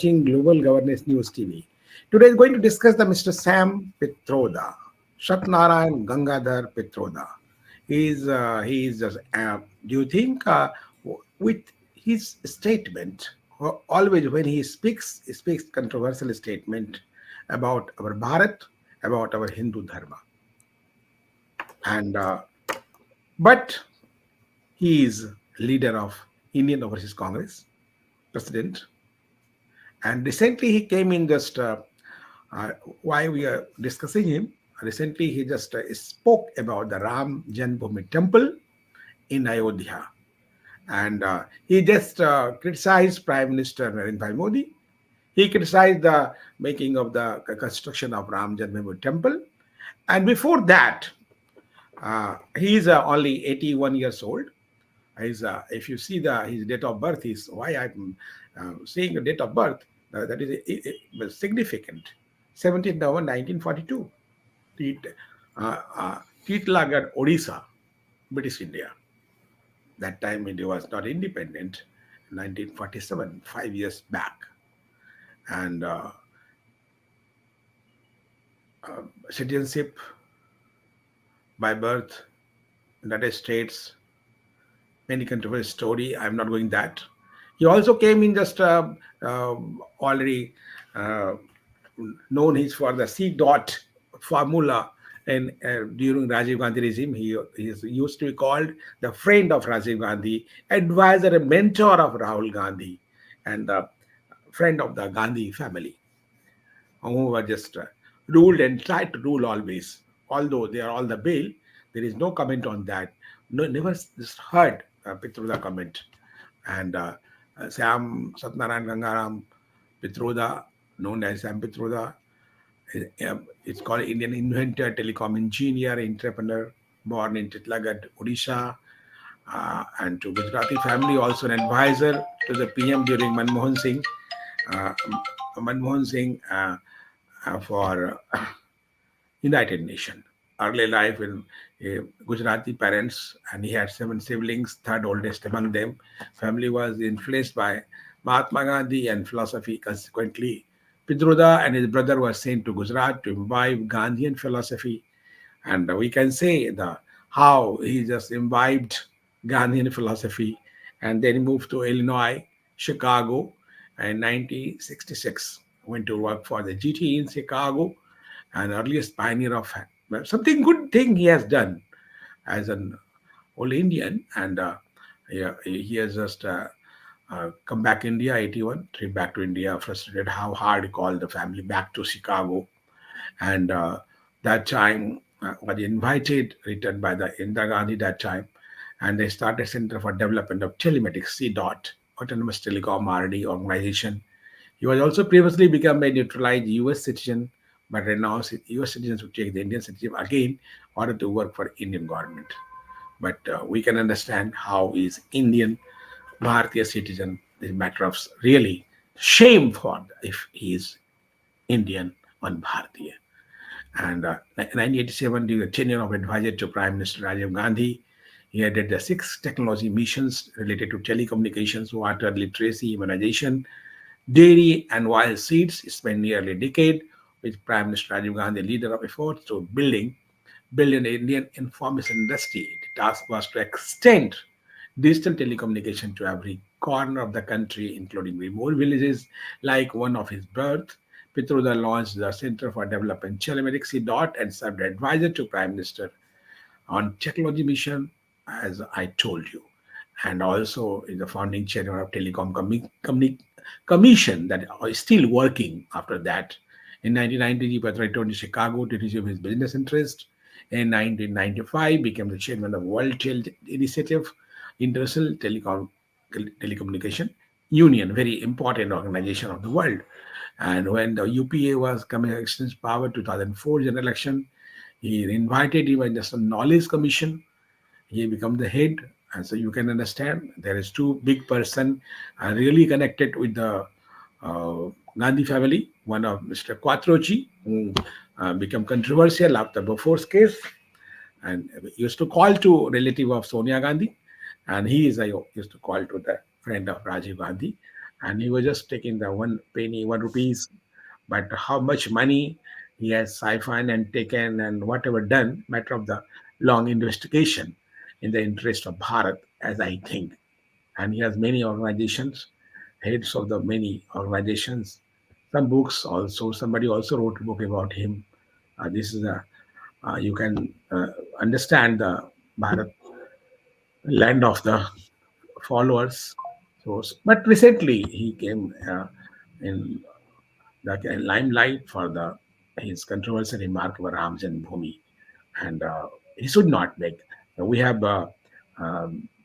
watching Global Governance News TV. Today is going to discuss the Mr. Sam Pitroda, Satnarayan Gangadhar Pitroda. He is just, do you think with his statement, always when he speaks controversial statement about our Bharat, about our Hindu Dharma. And but he is leader of Indian Overseas Congress, president. And recently he came in just uh, why we are discussing him. Recently he just spoke about the Ram Janmabhoomi temple in Ayodhya. And he just criticized Prime Minister Narendra Modi. He criticized the making of the construction of Ram Janmabhoomi temple. And before that, he is only 81 years old. If you see his date of birth, is why I'm saying the date of birth, that is was significant. 17th November 1942, Tit- Titlagarh, Odisha, British India. That time India was not independent. 1947, 5 years back. And citizenship by birth, United States, many controversial story. I'm not going that. He also came in just already uh, known his for the C dot formula. And during Rajiv Gandhi regime, he is used to be called the friend of Rajiv Gandhi, advisor and mentor of Rahul Gandhi, and the friend of the Gandhi family, who were just ruled and tried to rule always. Although they are all the bail, there is no comment on that. No, never just heard Pitroda comment. And Sam Satnarayan Gangaram Pitroda, known as Sam Pitroda, it's called Indian inventor, telecom engineer, entrepreneur, born in Titlagarh, Odisha, and to Gujarati family, also an advisor to the PM during uh, Manmohan Singh for United Nation. Early life in Gujarati parents, and he had seven siblings, third oldest among them. Family was influenced by Mahatma Gandhi and philosophy. Consequently, Pidruda and his brother were sent to Gujarat to imbibe Gandhian philosophy, and we can say the how he just imbibed Gandhian philosophy, and then he moved to Illinois, Chicago, in 1966. Went to work for the GT in Chicago, an earliest pioneer of well, something good thing he has done as an old Indian, and he has just come back India 81, trip back to India, frustrated how hard he called the family back to Chicago, and that time was invited, returned by the Indira Gandhi that time, and they started Center for Development of Telematics, CDOT, Autonomous Telecom RD organization. He was also previously become a neutralized U.S. citizen, but renounced U.S. citizens to take the Indian citizenship again in order to work for Indian government. But we can understand how is Indian Bharatiya citizen is a matter of really shame for if he is Indian or Bharatiya. And 1987, during the tenure of advisor to Prime Minister Rajiv Gandhi, he headed the six technology missions related to telecommunications, water, literacy, immunization, dairy, and wild seeds. He spent nearly a decade with Prime Minister Rajiv Gandhi, leader of efforts to build an Indian information industry. The task was to extend digital telecommunication to every corner of the country, including remote villages like one of his birth. Pitroda launched the Center for Development Telemedicine dot and served as advisor to Prime Minister on technology mission, as I told you, and also is the founding chairman of Commission that is still working after that. In 1990, he returned to Chicago to resume his business interest. In 1995, became the chairman of World Health Initiative, International Telecommunication Union, very important organization of the world. And when the UPA was coming against power, 2004 general election, he invited him as just a knowledge commission. He become the head, and so you can understand there is two big person really connected with the uh, Gandhi family. One of Mr. Quattrochi, who became controversial after Bofor's case, and used to call to relative of Sonia Gandhi, and he is I used to call to the friend of Rajiv Gandhi. and he was just taking the one penny, 1 rupees. But how much money he has siphoned and taken and whatever done, matter of the long investigation in the interest of Bharat, as I think. And he has many organizations, heads of the many organizations, some books also. Somebody also wrote a book about him. This is a you can understand the Bharat land of the followers. So, but recently he came in the limelight for the his controversial remark about Ram Janmabhoomi, and he should not make. We have Vandana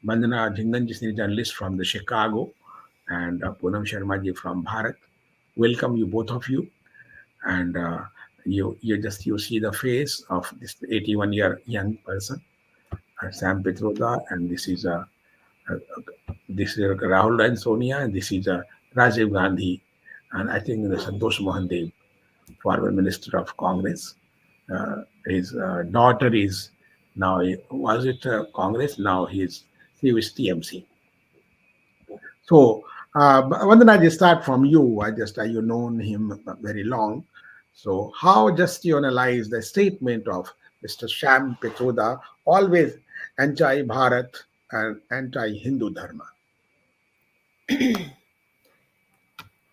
Jhingan, a journalist from the Chicago, and Poonam Sharma ji from Bharat. Welcome you both of you, and you see the face of this 81-year young person, Sam Pitroda, and this is Rahul and Sonia, and this is Rajiv Gandhi, and I think the Santosh Mohan Dev, former Minister of Congress. His daughter is now, was it Congress? Now he is TMC. So, Vandana, just start from you. You known him very long. So, how just you analyze the statement of Mr. Sham Petroda, always anti-Bharat and anti-Hindu Dharma?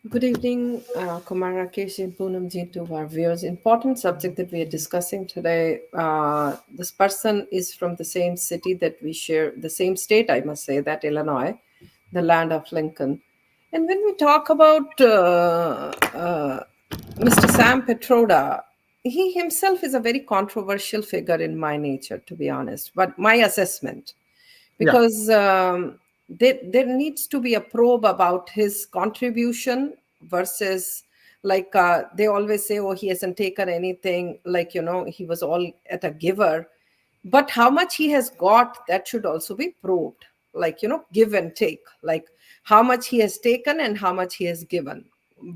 Good evening, Kumar Rakesh and Poonamji, to our viewers. Important subject that we are discussing today. This person is from the same city that we share, the same state, I must say, that Illinois, the land of Lincoln. And when we talk about Mr. Sam Petroda, he himself is a very controversial figure in my nature, to be honest, but my assessment, Yeah. because there needs to be a probe about his contribution versus, like, they always say, oh, he hasn't taken anything, like, he was all at a giver. But how much he has got, that should also be probed, like, give and take, like how much he has taken and how much he has given.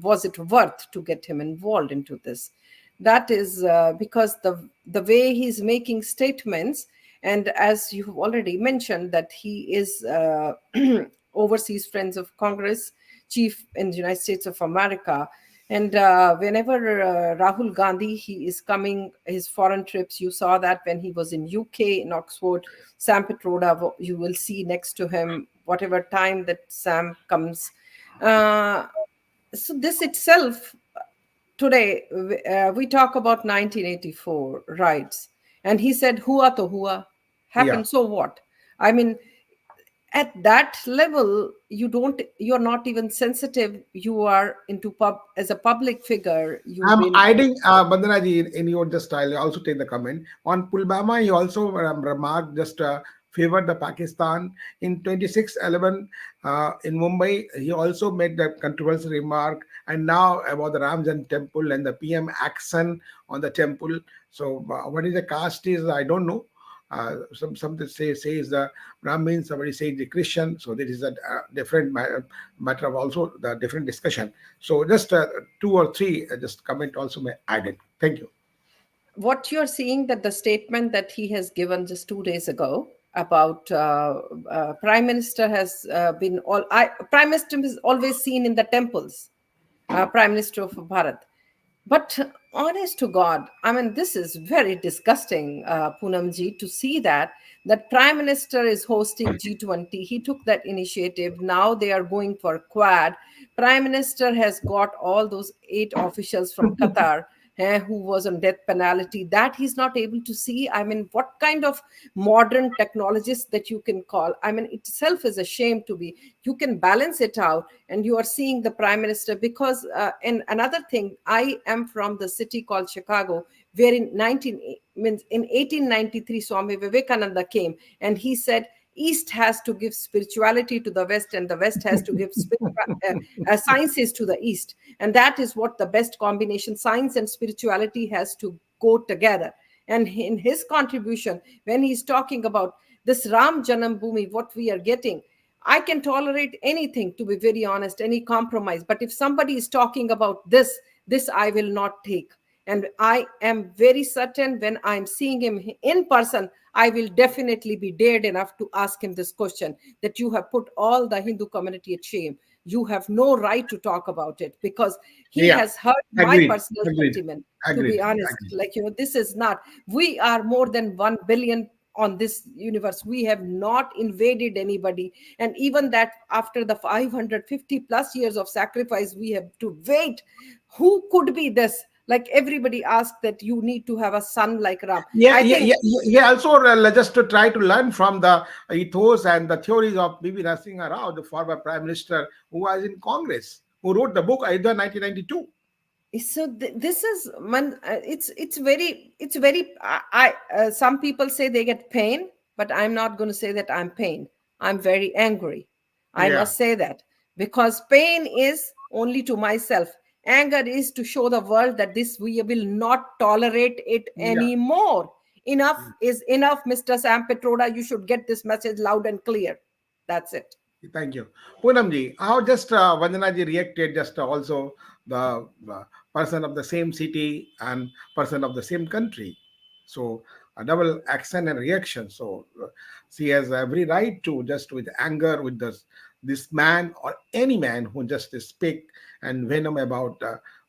Was it worth to get him involved into this? That is because the way he's making statements, and as you've already mentioned, that he is overseas Friends of Congress chief in the United States of America. And whenever Rahul Gandhi, he is coming, his foreign trips, you saw that when he was in UK, in Oxford, Sam Petroda, you will see next to him, whatever time that Sam comes. Uh, so this itself, today, we talk about 1984 rights. And he said, hua to hua, Yeah. happened, so what? I mean, at that level, you're not even sensitive. You are into as a public figure, you've I'm been. adding Bandanaji in your just I'll also take the comment on Pulwama. He also remarked just favored the Pakistan in 26/11 in Mumbai. He also made that controversial remark, and now about the Ramjan temple and the PM action on the temple. So what is the caste is I don't know. Some that says the Brahmin, somebody says the Christian. So this is a different matter of also the different discussion. So just two or three just comment also may add it. Thank you. What you're seeing, that the statement that he has given just 2 days ago about prime minister has been prime minister is always seen in the temples, prime minister of Bharat. But honest to God, I mean, this is very disgusting, Poonamji, to see that Prime Minister is hosting G20. He took that initiative. Now they are going for Quad. Prime Minister has got all those 8 officials from Qatar, who was on death penalty, that he's not able to see. I mean, what kind of modern technologist that you can call? I mean, itself is a shame to be. You can balance it out, and you are seeing the Prime Minister, because and another thing, I am from the city called Chicago, where in 1893 Swami Vivekananda came, and he said East has to give spirituality to the West, and the West has to give sciences to the East. And that is what the best combination, science and spirituality has to go together. And in his contribution, when he's talking about this Ram Janam Bhoomi, what we are getting, I can tolerate anything, to be very honest, any compromise. But if somebody is talking about this I will not take. And I am very certain when I'm seeing him in person, I will definitely be dared enough to ask him this question, that you have put all the Hindu community at shame. You have no right to talk about it, because he Yeah, has hurt my agreed, personal agreed, sentiment, to agreed, be honest. agreed. Like, this is not, we are more than 1 billion on this universe. We have not invaded anybody. And even that, after the 550 plus years of sacrifice, we have to wait. Who could be this? Like, everybody asked that you need to have a son like Ram. Yeah, I yeah, think yeah, yeah. Yeah, also, just to try to learn from the ethos and the theories of Bibi Narasimha Rao, the former prime minister who was in Congress, who wrote the book Ayodhya 1992. so. This is man. It's very. Some people say they get pain, but I'm not going to say that I'm pain. I'm very angry. I Yeah, must say that, because pain is only to myself. Anger is to show the world that this, we will not tolerate it yeah. anymore. Enough is enough, Mr. Sam Petroda. You should get this message loud and clear. That's it. Thank you. Poonamji, how just Vandanaji reacted, just also the person of the same city and person of the same country. So a double action and reaction. So she has every right to just with anger with this man or any man who just speak and venom about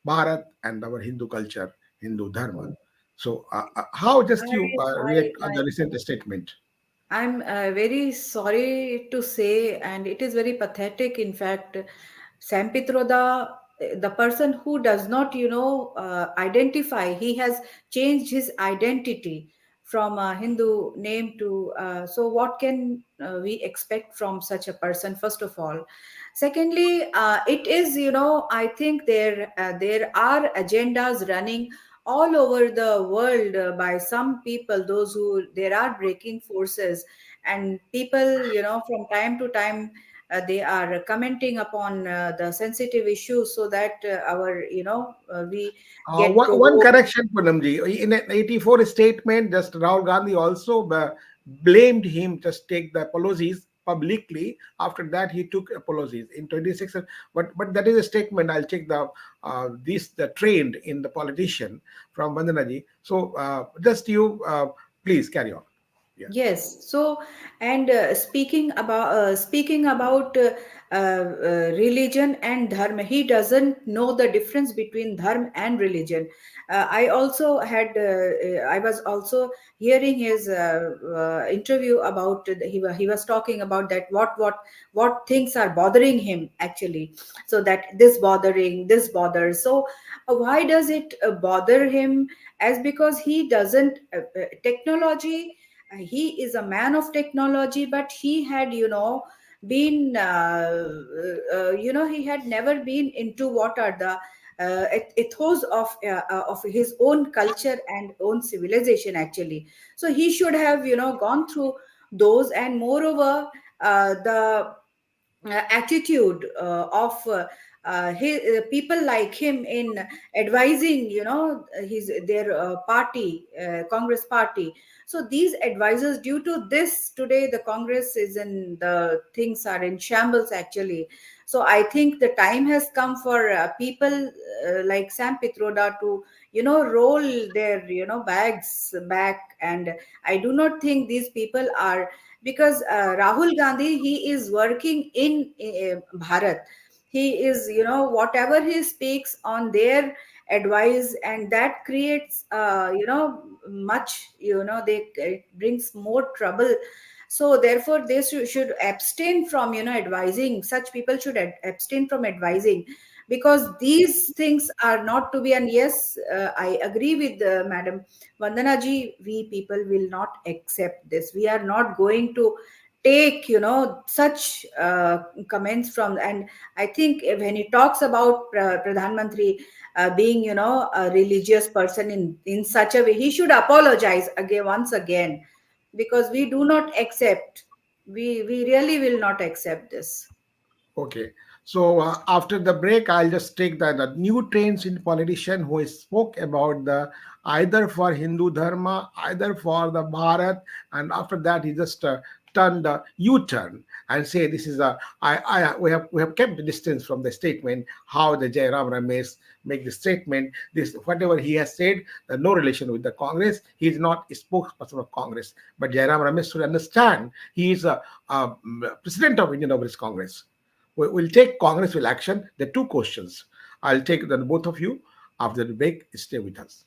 Bharat and our Hindu culture, Hindu dharma. So how I, just you react I, on the recent statement? I'm very sorry to say, and it is very pathetic. In fact, Sam Pitroda, the person who does not, identify, he has changed his identity from a Hindu name to. So, what can we expect from such a person? First of all, secondly, it is, I think there are agendas running all over the world by some people, those who there are breaking forces, and people, from time to time, they are commenting upon the sensitive issues, so that we get One provoked. correction, Punamji. In an 84 statement, just Rahul Gandhi also blamed him just take the apologies publicly. After that, he took apologies in 26. But that is a statement. I'll check the trained in the politician from Vandanaji. So just you please carry on. Yeah. Yes. So, and religion and dharma, he doesn't know the difference between dharma and religion. I was also hearing his interview about. He was talking about that what things are bothering him actually. So that this bothers. So, why does it bother him? As because he doesn't technology, he is a man of technology, but he had been he had never been into what are the ethos of his own culture and own civilization actually. So he should have gone through those, and moreover the attitude of people like him in advising his their party, Congress party. So these advisors, due to this, today the Congress is in the things are in shambles actually. So I think the time has come for people like Sam Pitroda to roll their bags back. And I do not think these people are, because Rahul Gandhi, he is working in Bharat. He is, whatever he speaks on their advice, and that creates, much, it brings more trouble. So therefore, they should abstain from, advising. Such people should abstain from advising, because these things are not to be. And yes, I agree with Madam Vandana ji. We people will not accept this. We are not going to take such comments from. And I think when he talks about Pradhan Mantri being a religious person in such a way, he should apologize again, once again, because we do not accept. We really will not accept this. Okay. So after the break, I'll just take the new trends in politician who spoke about the either for Hindu dharma, either for the Bharat, and after that he just turn the U-turn and say this is a we have kept the distance from the statement how the Jairam Ramesh make the statement. This whatever he has said, no relation with the Congress. He is not a spokesperson of Congress. But Jairam Ramesh should understand he is a president of Indian Overseas Congress. We'll take Congress will action. The two questions. I'll take the both of you after the break. Stay with us.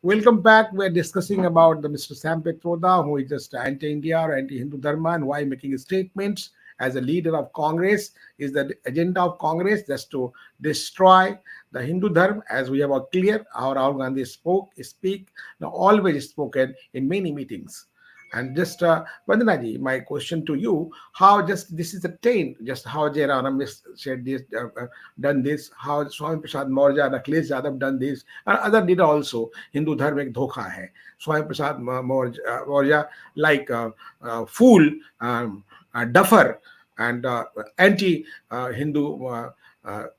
Welcome back. We're discussing about the Mr. Sam Petroda, who is just anti-India or anti-Hindu Dharma, and why making statements as a leader of Congress. Is the agenda of Congress just to destroy the Hindu Dharma, as we have all clear. Our Rahul Gandhi speak, now always spoken in many meetings. And just Vandanaji, my question to you: how just this is attained? Just how Jairam said this, done this? How Swami Prasad Maurya and Akhilesh Yadav done this? And other did also. Hindu Dharma ek dhokha hai. Swami Prasad Maurya like fool, duffer, and anti-Hindu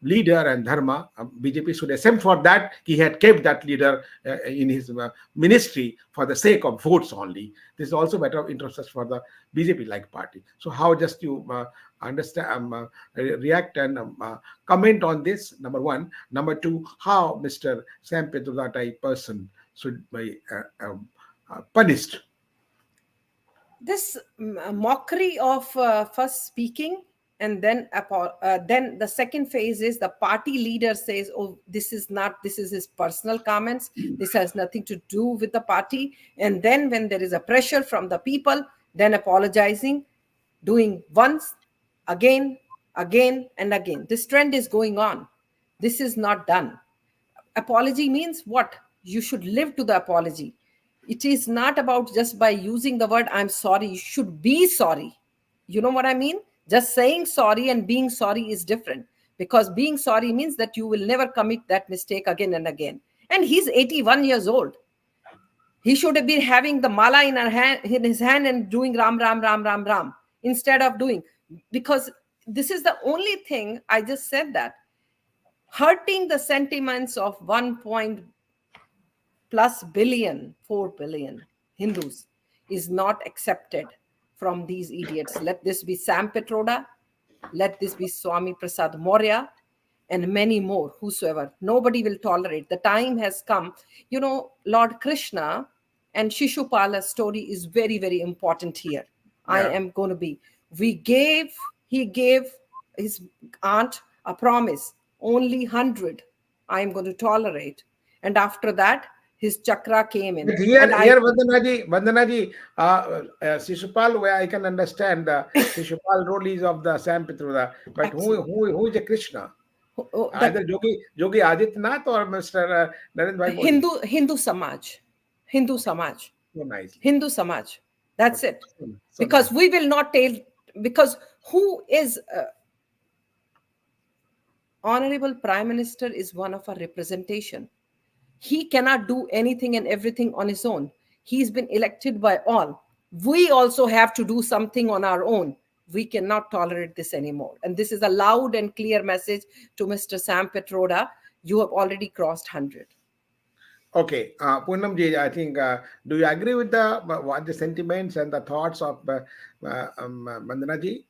leader and dharma. BJP should accept for that. He had kept that leader in his ministry for the sake of votes only. This is also matter of interest for the BJP like party. So how just you understand, react and comment on this? Number one. Number two, how Mr. Sam Petroda type person should be punished? This mockery of first speaking, and then the second phase is the party leader says, oh, this is his personal comments, this has nothing to do with the party. And then when there is a pressure from the people, then apologizing, doing once, again and again. This trend is going on. This is not done. Apology means what? You should live to the apology. It is not about just by using the word I'm sorry. You should be sorry. You know what I mean? Just saying sorry and being sorry is different, because being sorry means that you will never commit that mistake again and again. And he's 81 years old. He should have been having the mala in his hand and doing Ram, Ram, Ram, Ram, Ram, instead of doing, because this is the only thing, I just said that, hurting the sentiments of 1+ billion, 4 billion Hindus is not accepted from these idiots. Let this be Sam Petroda, let this be Swami Prasad Maurya, and many more, whosoever. Nobody will tolerate. The time has come. You know, Lord Krishna and Shishupala's story is very, very important here. Yeah. I am going to be. He gave his aunt a promise, only 100 I am going to tolerate. And after that, his chakra came in. But here Vandanaji, Shishupal, where I can understand the Shishupal role is of the Sam Petroda, but who is a Krishna? Either Yogi Adityanath or Mr. Narendra Bhai Modi. Hindu Samaj. So nice. Hindu Samaj. That's Okay. it. So Because nice. we will not tell, because who is Honorable Prime Minister is one of our representation. He cannot do anything and everything on his own. He's been elected by all. We also have to do something on our own. We cannot tolerate this anymore. And this is a loud and clear message to Mr. Sam Petroda. You have already crossed 100. Okay, Poonamji, I think, do you agree with what the sentiments and the thoughts of Vandanaji?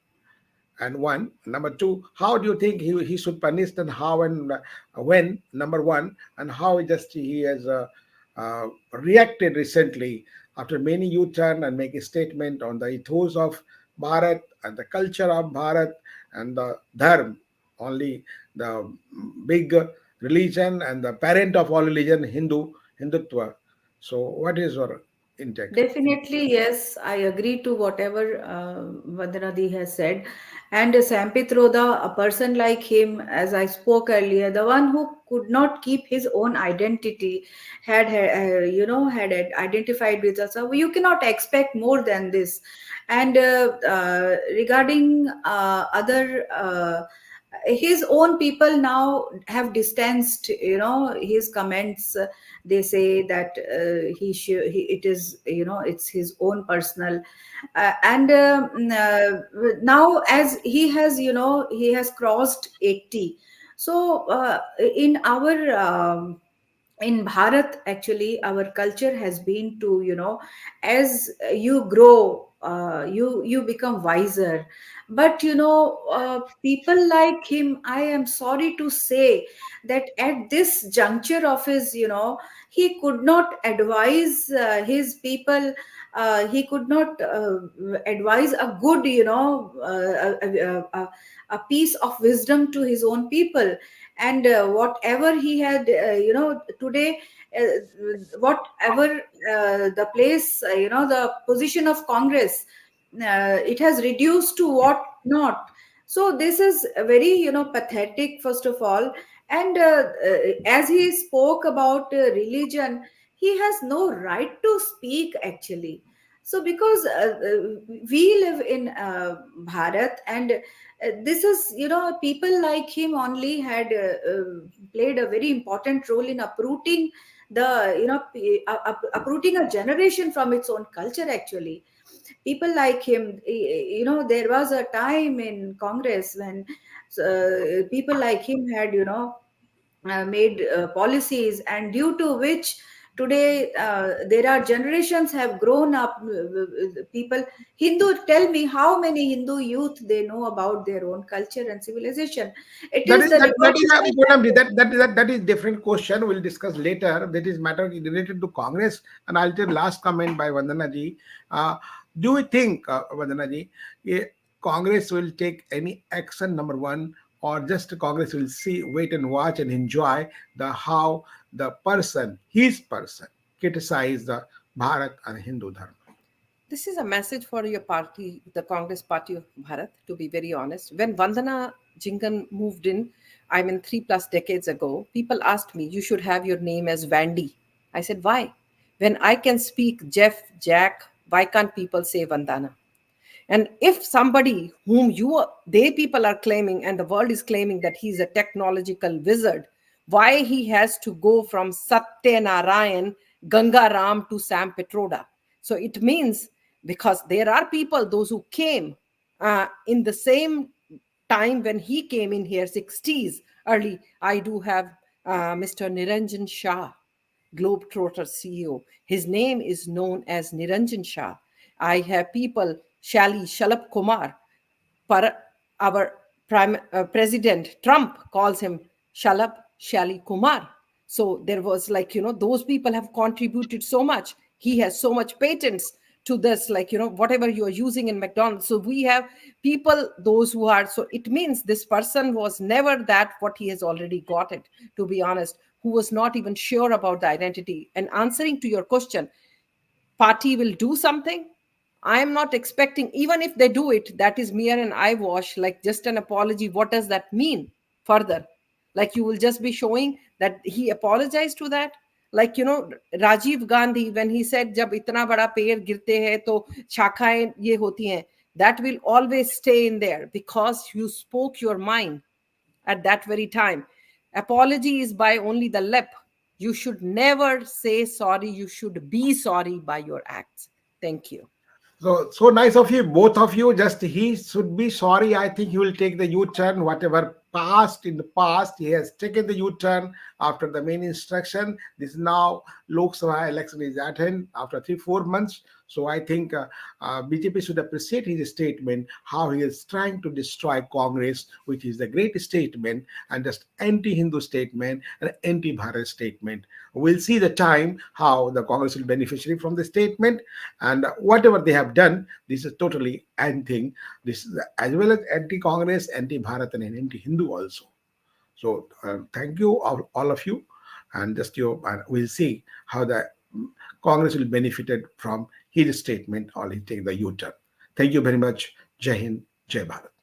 And one. Number two, how do you think he should punish, and how and when? Number one, and how he has reacted recently after many U-turn and make a statement on the ethos of Bharat and the culture of Bharat and the Dharma, only the big religion and the parent of all religion, Hindutva. So, what is your intake? Definitely, yes, I agree to whatever Vandanadi has said. And Sam Pitroda, a person like him, as I spoke earlier, the one who could not keep his own identity, had identified with us. So you cannot expect more than this. And regarding other his own people now have distanced, his comments. They say that it is, it's his own personal, and now as he has, he has crossed 80. So in our in Bharat, actually, our culture has been to, as you grow, you become wiser. But people like him, I am sorry to say that at this juncture of his, he could not advise his people. He could not advise a good, a piece of wisdom to his own people. And whatever he had, today, whatever the place, the position of Congress, it has reduced to what not. So this is very, pathetic, first of all. And as he spoke about religion, he has no right to speak, actually. So because we live in Bharat, and this is, people like him only had played a very important role in uprooting the, uprooting a generation from its own culture, actually. People like him, there was a time in Congress when people like him had, made policies, and due to which today there are generations have grown up, people, Hindu, tell me how many Hindu youth they know about their own culture and civilization. It That is is the that is revolution Poonam, that. that is different question. We'll discuss later. That is matter related to Congress. And I'll take last comment by Vandana ji. Uh, do you think, Vandana ji, Congress will take any action? Number one, or just Congress will see, wait and watch and enjoy the how the person, his person, criticize the Bharat and Hindu Dharma. This is a message for your party, the Congress Party of Bharat, to be very honest. When Vandana Jingan moved in, I mean, 3+ decades ago, people asked me, you should have your name as Vandy. I said, why? When I can speak Jeff, Jack, why can't people say Vandana? And if somebody whom they people are claiming and the world is claiming that he's a technological wizard, why he has to go from Satya Narayan, Ganga Ram to Sam Petroda? So it means, because there are people, those who came in the same time when he came in here, 60s early. I do have Mr. Niranjan Shah, Globetrotter CEO. His name is known as Niranjan Shah. I have people, Shalap Kumar, par, our President Trump calls him Shalap Shali Kumar. So there was, like, those people have contributed so much. He has so much patents to this, like, whatever you are using in McDonald's. So we have people, those who are, so it means this person was never that what he has already got it, to be honest, who was not even sure about the identity. And answering to your question, party will do something. I am not expecting, even if they do it, that is mere an eyewash, like just an apology. What does that mean further? Like, you will just be showing that he apologized to that. Like, Rajiv Gandhi, when he said, jab itna bada ped गिरते हैं तो शाखाएं ये होती हैं, that will always stay in there because you spoke your mind at that very time. Apology is by only the lip. You should never say sorry. You should be sorry by your acts. Thank you. So nice of you, both of you. Just he should be sorry. I think he will take the U-turn. Whatever passed in the past, he has taken the U-turn after the main instruction. This now Lok Sabha election is at hand after 3-4 months. So I think BJP should appreciate his statement, how he is trying to destroy Congress, which is a great statement and just anti-Hindu statement and anti-Bharat statement. We'll see the time how the Congress will beneficiary from the statement, and whatever they have done, this is totally anti. This is as well as anti-Congress, anti-Bharat, and anti-Hindu also. So thank you all of you, and just we'll see how the Congress will benefited from his statement or he take the U-turn. Thank you very much. Jai Hind, Jai Bharat.